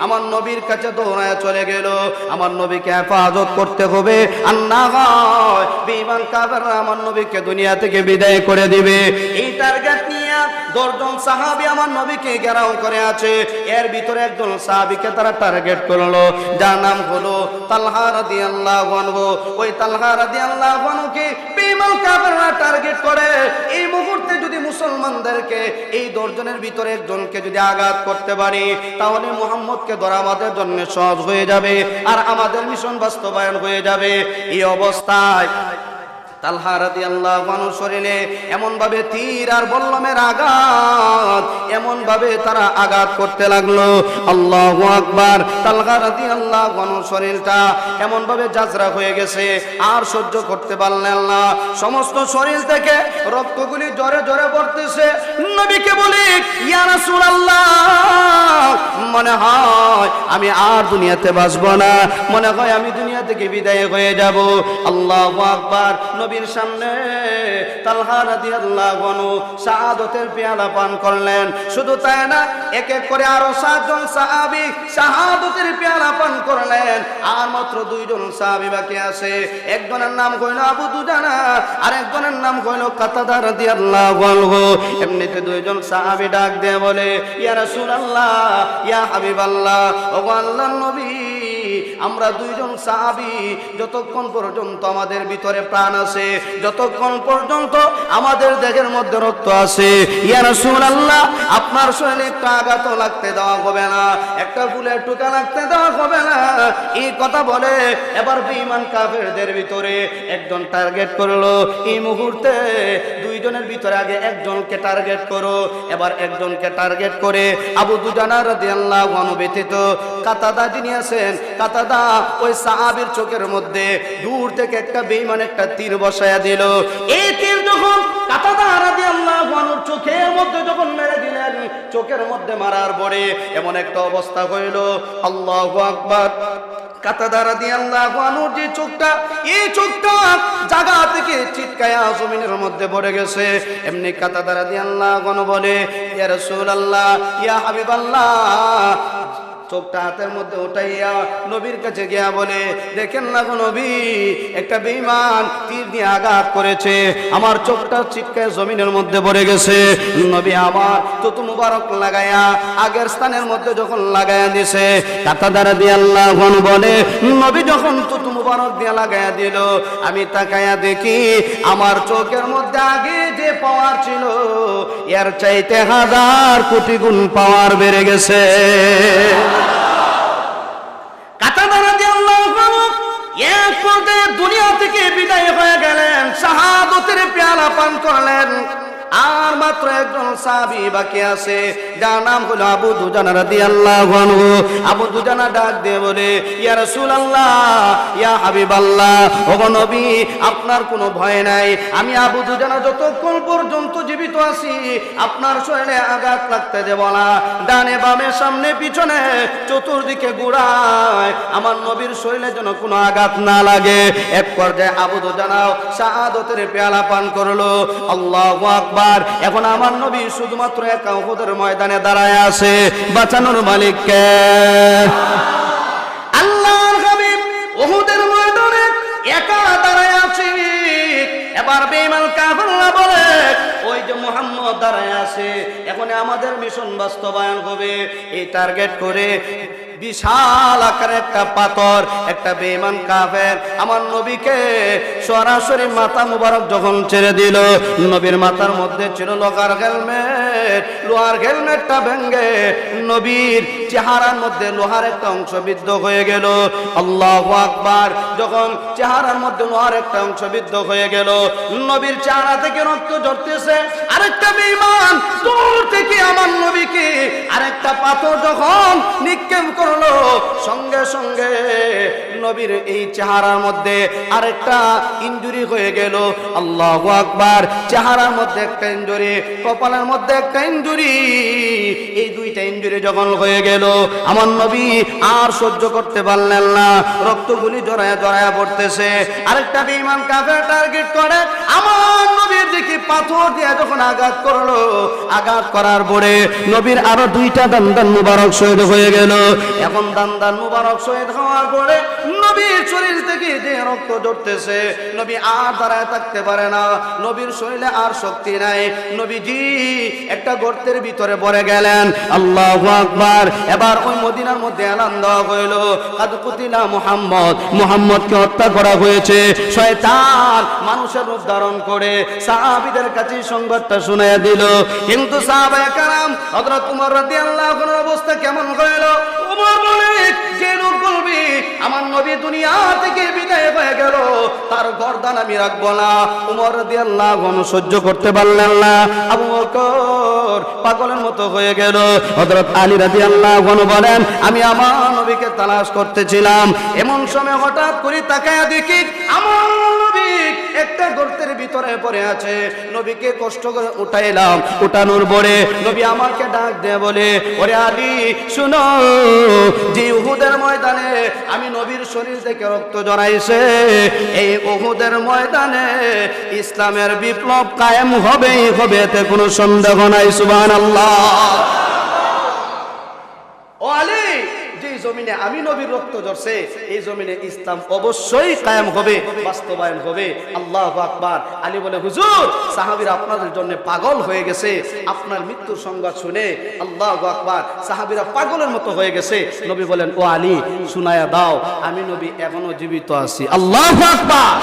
আমার নবীর কাছে দৌড়ায় চলে গেল। আমার নবীকে হেফাজত করতে হবে, আর না হয় বেঈমান কাফেররা আমার নবীকে দুনিয়া থেকে বিদায় করে দিবে। এই টার্গেট নিয়ে 10 জন সাহাবী আমার নবীকে ঘেরাও করে আছে। এর ভিতরে একজন সাহাবীকে তারা টার্গেট করলো, যার নাম হলো তালহা রাদিয়াল্লাহু আনহু। ওই তালহা রাদিয়াল্লাহু আনহুকে বেঈমান কাফেররা টার্গেট করে। এই মুহূর্তে যদি মুসলমানদেরকে এই 10 জনের ভিতরে একজনকে যদি আঘাত করতে পারি, তাহলে মুহাম্মদকে ধরা আমাদের জন্য সহজ হয়ে যাবে, আর আমাদের মিশন বাস্তবায়ন হয়ে যাবে। এই অবস্থায় তালহা রাদিয়াল্লাহু আনহু শরীরে এমন ভাবে তীর আর বল্লমের আঘাত, এমন ভাবে তারা আঘাত করতে লাগলো। আল্লাহু আকবার। তালহা রাদিয়াল্লাহু আনহু শরীরটা এমন ভাবে জাজরা হয়ে গেছে, আর সহ্য করতে পারলেন না। সমস্ত শরীর থেকে রক্তগুলি জোরে জোরে পড়তেছে। নবীকে বলি, ইয়া রাসূলুল্লাহ, মনে হয় আমি আর দুনিয়াতে বাঁচব না, মনে হয় আমি দুনিয়া থেকে বিদায় হয়ে যাব। আল্লাহু আকবার। নবীর সামনে তালহা রাদিয়াল্লাহু আনহু শাহাদাতের পেয়ালা পান করলেন। শুধু তাই না, এক এক করে আরো 7 জন সাহাবী শাহাদাতের পেয়ালা পান করলেন। আর মাত্র 2 জন সাহাবী বাকি আছে। একজনের নাম হইল আবু দুজানা, আর একজনের নাম হইল কাতাদা রাদিয়াল্লাহু আনহু। এমনিতে 2 জন সাহাবী ডাক দিয়ে বলে, ইয়া রাসূলুল্লাহ, ইয়া হাবিবাল্লাহ, ওগো আল্লাহর নবী, আমরা 2 জন সাহাবী যতক্ষণ পর্যন্ত আমাদের ভিতরে প্রাণ আছে, যতক্ষণ পর্যন্ত আমাদের দেহের মধ্যে রক্ত আছে, ইয়া রাসূলুল্লাহ, আপনার শরীরে একটা আঘাত লাগতে দেওয়া হবে না, একটা ফুলের টুকা লাগতে দেওয়া হবে না। এই কথা বলে এবার বেঈমান কাফেরদের ভিতরে একজন টার্গেট করলো। এই মুহূর্তে 2 জনের ভিতরে আগে একজনকে টার্গেট করো, এবার একজনকে টার্গেট করে আবু দুজানা রাদিয়াল্লাহু আনহু ব্যতীত কাতাদা যিনি আছেন, কাতাদা ওই সাহাবীর চোখের মধ্যে দূর থেকে একটা বেঈমান একটা তীর বসায়া দিল। এই তীর যখন কাতাদা রাদিয়াল্লাহু আনহুর চোখের মধ্যে যখন মেরে দিলেন, চোখের মধ্যে মারার পরে এমন একটা অবস্থা হইল, আল্লাহু আকবার। কাতাদা রাদিয়াল্লাহু আনহুর যে চোখটা, এই চোখটা জায়গা থেকে চিৎকায়া জমিনের মধ্যে পড়ে গেছে। এমনি কাতাদা রাদিয়াল্লাহু আনহু বলে, ইয়া রাসূলুল্লাহ, ইয়া হাবিবাল্লাহ, চোখটা হাতের মধ্যে উঠাইয়া নবীর কাছে গিয়া বলে, দেখেন না গো নবী, একটা বেঈমান তীর দিয়ে আঘাত করেছে, আমার চোখটা চিৎকায় জমিনের মধ্যে পড়ে গেছে। নবী আমার থুতু মুবারক লাগায়া আগের স্থানের মধ্যে যখন লাগায়া দিছে, কাতাদা রাদিয়াল্লাহু আনহু বলে, নবী যখন থুতু মুবারক দিয়ে লাগায়া দিল, আমি তাকায়া দেখি আমার চোখের মধ্যে আগে যে পাওয়ার ছিল, এর চাইতে 1000 কোটি গুণ পাওয়ার বেড়ে গেছে। কাতাদা রাদিয়াল্লাহু আনহু এক পর্যায়ে দুনিয়া থেকে বিদায় হয়ে গেলেন, শাহাদাতের পেয়ালা পান করলেন। আর মাত্র একজন সাহাবী বাকি আছে, যার নাম হলো আবু দুজানা রাদিয়াল্লাহু আনহু। আবু দুজানা ডাক দিয়ে বলে, ইয়া রাসূলুল্লাহ, ইয়া হাবিবাল্লাহ, ওগো নবী, আপনার কোনো ভয় নাই, আমি আবু দুজানা যতক্ষণ পর্যন্ত জীবিত আছি আপনার শরীরে আঘাত লাগতে দেব না। ডানে বামে সামনে পিছনে চতুর্দিকে ঘুরায় আমার নবীর শরীরে যেন কোনো আঘাত না লাগে। এক পর্যায়ে আবু দুজানাও শাহাদাতের পেয়ালা পান করলো। আল্লাহু আকবার। এখন আমার নবী শুধুমাত্র একা উহুদের ময়দানে দাঁড়ায় আছে, বাঁচানোর মালিক কে? আল্লাহর হাবিব উহুদের ময়দানে একা দাঁড়ায় আছে। এবার বেঈমান কাফেররা বলে, ওই যে মুহাম্মদ দাঁড়ায় আছে, এখন আমাদের মিশন বাস্তবায়ন হবে। এই টার্গেট করে বিশাল আকারের একটা পাথর, একটা বেঈমান কাফের আমার নবীকে সরাসরি মাথা মুবারক যখন ছেড়ে দিল, নবীর মাথার মধ্যে ছিল লোহার হেলমেট, লোহার হেলমেটটা ভেঙে নবীর চেহারার মধ্যে লোহার একটা অংশ বিদ্ধ হয়ে গেল। আল্লাহু আকবার। যখন চেহারার মধ্যে লোহার একটা অংশ বিদ্ধ হয়ে গেল, নবীর চেহারা থেকে রক্ত ঝরতেছে, আরেকটা বেঈমান দূর থেকে আমার নবীকে আরেকটা পাথর যখন নিক্ষেপ করল, করলো, সঙ্গে সঙ্গে নবীর এই চেহারার মধ্যে আরেকটা ইনজুরি হয়ে গেল। আল্লাহু আকবার। চেহারার মধ্যে একটা ইনজুরি, কপালের মধ্যে একটা ইনজুরি, এই দুইটা ইনজুরি যখন হয়ে গেল, আমার নবী আর সহ্য করতে পারলেন না। রক্তগুলি জড়ায়া জড়ায়া পড়তেছে। আরেকটা বেঈমান কাফের টার্গেট করে আমার নবীর দিকে পাথর দিয়ে যখন আঘাত করলো, আঘাত করার পরে নবীর আরো দুইটা দান্দান মুবারক শহীদ হয়ে গেল। এখন দান্দান মুবারক শহীদ হওয়ার পরে নবীর শরীর থেকে যে রক্ত ঝরতেছে, নবী আর দাঁড়ায় থাকতে পারে না, নবীর শরীরে আর শক্তি নাই। নবীজি একটা গর্তের ভিতরে পড়ে গেলেন। আল্লাহু আকবার। এবার ওই মদিনার মধ্যে এলান দেওয়া হইল, কাদ কুতিলা মুহাম্মদ, মুহাম্মদকে হত্যা করা হয়েছে। শয়তান মানুষের রূপ ধারণ করে সাহাবীদের কাছে সংবাদটা শুনিয়ে দিল। কিন্তু সাহাবায়ে কেরাম হযরত ওমর রাদিয়াল্লাহু আনহুর অবস্থা কেমন হইল? ওমর বলে, যে লোক বলবি আমার নবী দুনিয়া থেকে বিদায় হয়ে গেল, তার গর্দান আমি রাখবো না। ওমর রাদিয়াল্লাহু আনহু সহ্য করতে পারলেন না। আবু বকর পাগলের মতো হয়ে গেল। হযরত আলী রাদিয়াল্লাহু আনহু বলেন, আমি আমার নবীকে তালাশ করতেছিলাম, এমন সময় হঠাৎ করে তাকায়া দেখি আমার নবী একটা গর্তের ভিতরে পড়ে আছে। নবীকে কষ্ট করে উঠাইলাম, উঠানোর পরে নবী আমাকে ডাক দিয়ে বলে, ওরে আলী শুনো, যে উহুদের ময়দানে আমি নবীর শরীর থেকে রক্ত জড়াইছে, এই উহুদের ময়দানে ইসলামের বিপ্লব কায়েম হবেই হবে, এতে কোনো সন্দেহ নাই। সুবহানাল্লাহ। ও আলী, যে জমিনে আমি নবীর রক্ত ঝরছে, এই জমিনে ইসলাম অবশ্যই কায়েম হবে, বাস্তবায়ন হবে। আল্লাহু আকবার। আলী বলে, হুজুর সাহাবীরা আপনাদের জন্য পাগল হয়ে গেছে, আপনার মৃত্যুর সংবাদ শুনে। আল্লাহু আকবার। সাহাবীরা পাগলের মতো হয়ে গেছে। নবী বলেন, ও আলী শুনায়া দাও, আমি নবী এখনো জীবিত আছি। আল্লাহু আকবার।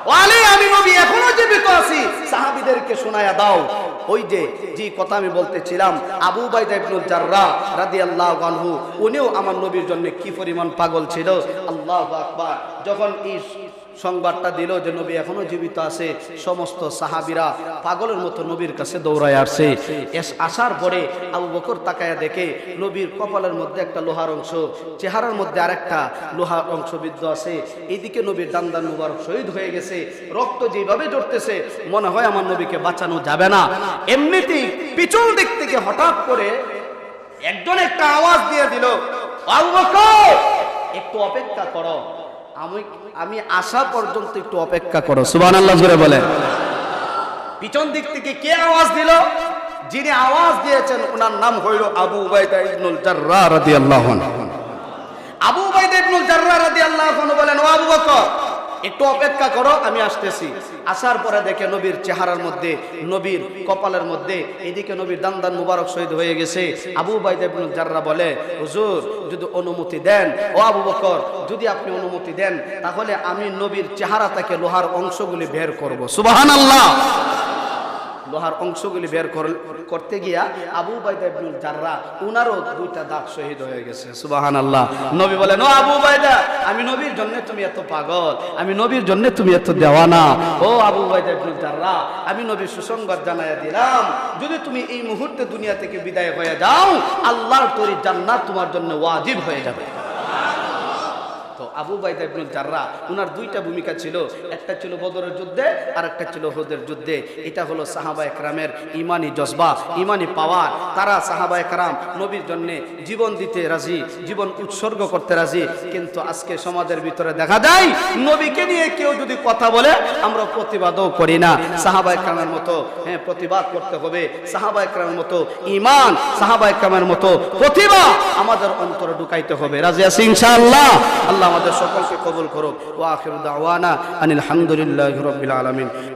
ও আলী, আমি নবী এখনো জীবিত আছি, সাহাবীদেরকে শোনায়া দাও। ওই যে কথা আমি বলতেছিলাম, আবু উবাইদা ইবনুল জাররাহ রাদিয়াল্লাহু আনহু, উনিও আমার নবীর জন্য কি পরিমাণ পাগল ছিল। আল্লাহু আকবার। যখন এই সংবাদটা দিল যে নবী এখনো জীবিত আছে, সমস্ত সাহাবীরা পাগলের মতো নবীর কাছে দৌড়ায় আসছে। আসার পরে আবু বকর তাকায়া দেখে নবীর কপালের মধ্যে একটা লোহার অংশ, চেহারার মধ্যে আরেকটা লোহার অংশ বিদ্ধ আছে। এইদিকে নবীর দান্দান মুবারক শহীদ হয়ে গেছে, রক্ত যেভাবে ঝরতেছে মনে হয় আমার নবীকে বাঁচানো যাবে না। এমনিতেই পিছন দিক থেকে হঠাৎ করে একজন একটা আওয়াজ দিয়ে দিল, আবু বকর একটু অপেক্ষা করো, আমি আসা পর্যন্ত একটু অপেক্ষা করো। সুবহানাল্লাহ জোরে বলেন। পিছন দিক থেকে কে আওয়াজ দিল? যিনি আওয়াজ দিয়েছেন ওনার নাম হইল আবু উবাইদা ইবনুল জাররাহ রাদিয়াল্লাহু আনহু। আবু উবাইদা ইবনুল জাররাহ রাদিয়াল্লাহু আনহু বলেন, ও আবু বকর একটু অপেক্ষা করো, আমি আসতেছি। আসার পরে দেখে নবীর চেহারার মধ্যে, নবীর কপালের মধ্যে, এদিকে নবীর দান্দান মুবারক শহীদ হয়ে গেছে। আবু উবাইদা ইবনুল জাররাহ বলে, হুজুর যদি অনুমতি দেন, ও আবু বকর যদি আপনি অনুমতি দেন, তাহলে আমি নবীর চেহারা থেকে লোহার অংশগুলি বের করব। সুবহানাল্লাহ। লোহার অংশগুলি বের করতে গিয়া আবু উবাইদা ইবনুল জাররাহ উনারও দুইটা দাঁত শহীদ হয়ে গেছে। সুবহানাল্লাহ। নবী বলেন, ও আবু উবাইদা, আমি নবীর জন্য তুমি এত পাগল, আমি নবীর জন্য তুমি এত দেওয়ানা। ও আবু উবাইদা ইবনুল জাররাহ, আমি নবীর সুসংবাদ জানাইয়া দিলাম, যদি তুমি এই মুহূর্তে দুনিয়া থেকে বিদায় হয়ে যাও, আল্লাহর তৈরি জান্নাত তোমার জন্য ওয়াজিব হয়ে যাবে। তো আবু উবাইদা ইবনুল জাররাহ উনার দুইটা ভূমিকা ছিল, একটা ছিল বদরের যুদ্ধে আর একটা ছিল উহুদের যুদ্ধে। এটা হলো সাহাবায়ে কেরামের ইমানি জজবা, ইমানি পাওয়ার। তারা সাহাবায়ে কেরাম নবীর জন্য জীবন দিতে রাজি, জীবন উৎসর্গ করতে রাজি। কিন্তু আজকে সমাজের ভিতরে দেখা যায় নবীকে নিয়ে কেউ যদি কথা বলে আমরা প্রতিবাদও করি না। সাহাবায়ে কেরামের মতো প্রতিবাদ করতে হবে, সাহাবায়ে কেরামের মতো ঈমান, সাহাবায়ে কেরামের মতো প্রতিভা আমাদের অন্তরে ঢুকাইতে হবে। রাজি আছি ইনশাআল্লাহ। আল্লাহ আমাদের সকলকে কবুল করুক। ওয়া আখিরু দাওয়ানা আনিল হামদুলিল্লাহি রাব্বিল আলামিন।